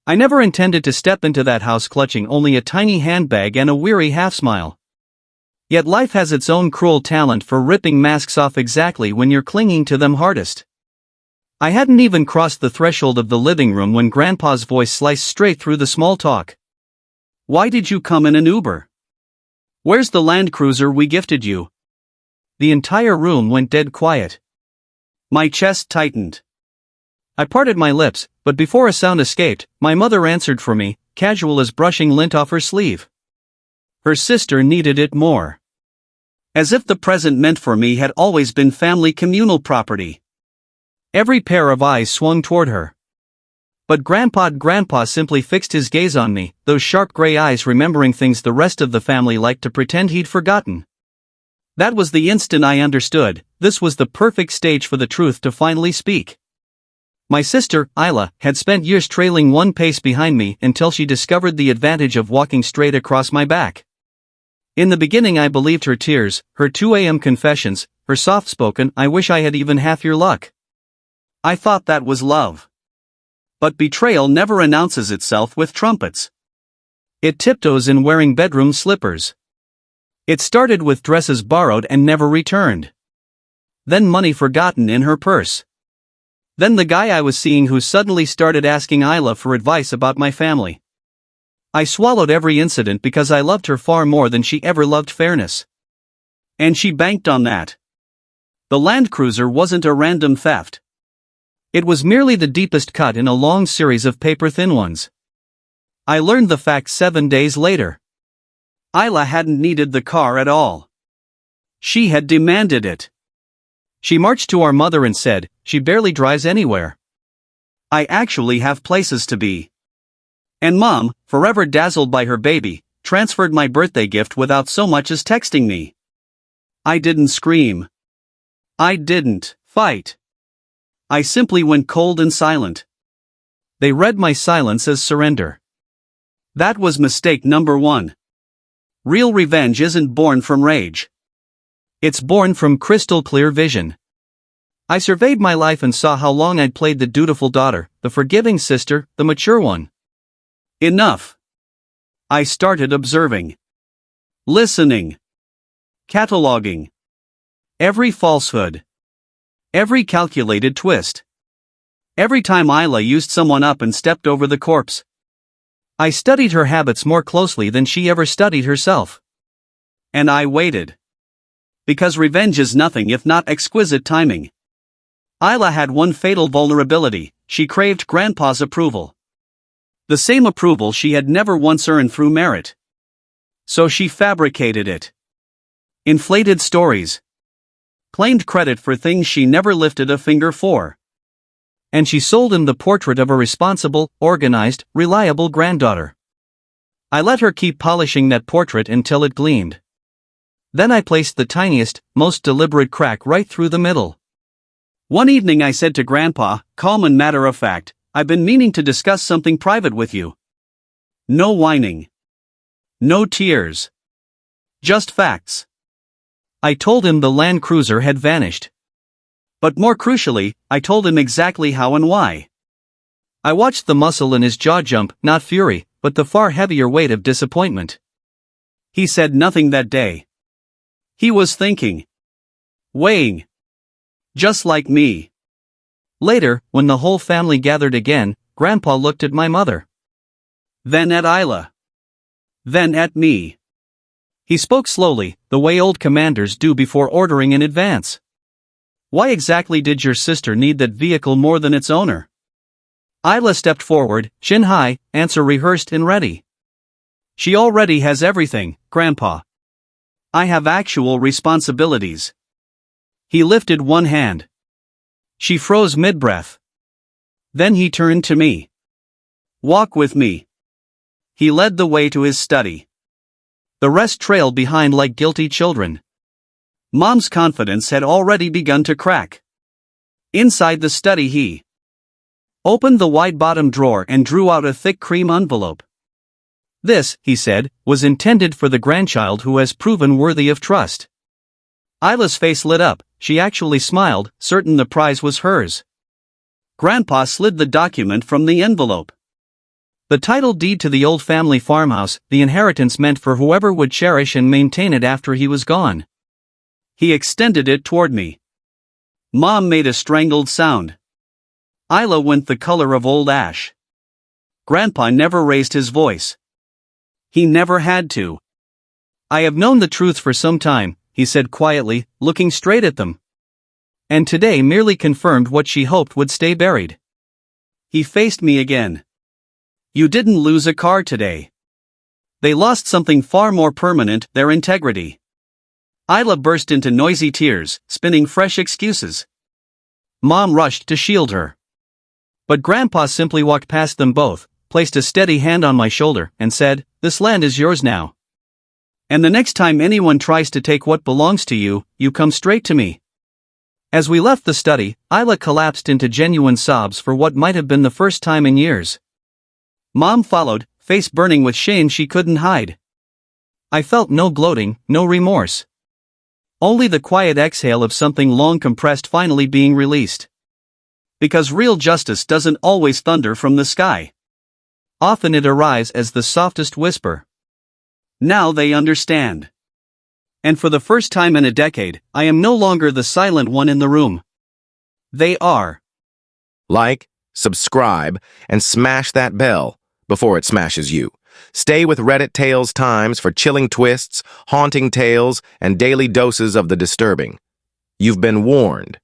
I never intended to step into that house clutching only a tiny handbag and a weary half-smile. Yet life has its own cruel talent for ripping masks off exactly when you're clinging to them hardest. I hadn't even crossed the threshold of the living room when Grandpa's voice sliced straight through the small talk. "Why did you come in an Uber? Where's the Land Cruiser we gifted you?" The entire room went dead quiet. My chest tightened. I parted my lips, but before a sound escaped, my mother answered for me, casual as brushing lint off her sleeve. Her sister needed it more. As if the present meant for me had always been family communal property. Every pair of eyes swung toward her. But Grandpa simply fixed his gaze on me, those sharp gray eyes remembering things the rest of the family liked to pretend he'd forgotten. That was the instant I understood, this was the perfect stage for the truth to finally speak. My sister, Ayla, had spent years trailing one pace behind me until she discovered the advantage of walking straight across my back. In the beginning I believed her tears, her 2 a.m. confessions, her soft-spoken "I wish I had even half your luck." I thought that was love. But betrayal never announces itself with trumpets. It tiptoes in wearing bedroom slippers. It started with dresses borrowed and never returned. Then money forgotten in her purse. Then the guy I was seeing who suddenly started asking Ayla for advice about my family. I swallowed every incident because I loved her far more than she ever loved fairness. And she banked on that. The Land Cruiser wasn't a random theft. It was merely the deepest cut in a long series of paper-thin ones. I learned the fact 7 days later. Ayla hadn't needed the car at all. She had demanded it. She marched to our mother and said, "She barely drives anywhere. I actually have places to be." And Mom, forever dazzled by her baby, transferred my birthday gift without so much as texting me. I didn't scream. I didn't fight. I simply went cold and silent. They read my silence as surrender. That was mistake number 1. Real revenge isn't born from rage. It's born from crystal clear vision. I surveyed my life and saw how long I'd played the dutiful daughter, the forgiving sister, the mature one. Enough. I started observing. Listening. Cataloging. Every falsehood. Every calculated twist. Every time Ayla used someone up and stepped over the corpse. I studied her habits more closely than she ever studied herself. And I waited. Because revenge is nothing if not exquisite timing. Ayla had one fatal vulnerability: she craved Grandpa's approval. The same approval she had never once earned through merit. So she fabricated it. Inflated stories. Claimed credit for things she never lifted a finger for. And she sold him the portrait of a responsible, organized, reliable granddaughter. I let her keep polishing that portrait until it gleamed. Then I placed the tiniest, most deliberate crack right through the middle. One evening I said to Grandpa, calm and matter of fact, "I've been meaning to discuss something private with you." No whining. No tears. Just facts. I told him the Land Cruiser had vanished. But more crucially, I told him exactly how and why. I watched the muscle in his jaw jump, not fury, but the far heavier weight of disappointment. He said nothing that day. He was thinking. Weighing. Just like me. Later, when the whole family gathered again, Grandpa looked at my mother. Then at Ayla. Then at me. He spoke slowly, the way old commanders do before ordering in advance. "Why exactly did your sister need that vehicle more than its owner?" Ayla stepped forward, chin high, answer rehearsed and ready. "She already has everything, Grandpa. I have actual responsibilities." He lifted one hand. She froze mid-breath. Then he turned to me. "Walk with me." He led the way to his study. The rest trailed behind like guilty children. Mom's confidence had already begun to crack. Inside the study he opened the wide-bottomed drawer and drew out a thick cream envelope. "This," he said, "was intended for the grandchild who has proven worthy of trust." Ayla's face lit up, she actually smiled, certain the prize was hers. Grandpa slid the document from the envelope. The title deed to the old family farmhouse, the inheritance meant for whoever would cherish and maintain it after he was gone. He extended it toward me. Mom made a strangled sound. Ayla went the color of old ash. Grandpa never raised his voice. He never had to. I have known the truth for some time, he said quietly, looking straight at them. And today merely confirmed what she hoped would stay buried. He faced me again. You didn't lose a car today. They lost something far more permanent, their integrity. Ayla burst into noisy tears, spinning fresh excuses. Mom rushed to shield her. But Grandpa simply walked past them both, placed a steady hand on my shoulder, and said, "This land is yours now. And the next time anyone tries to take what belongs to you, you come straight to me." As we left the study, Ayla collapsed into genuine sobs for what might have been the first time in years. Mom followed, face burning with shame she couldn't hide. I felt no gloating, no remorse. Only the quiet exhale of something long compressed finally being released. Because real justice doesn't always thunder from the sky. Often it arrives as the softest whisper. Now they understand. And for the first time in a decade, I am no longer the silent one in the room. They are. Like, subscribe, and smash that bell before it smashes you. Stay with Reddit Tales Times for chilling twists, haunting tales, and daily doses of the disturbing. You've been warned.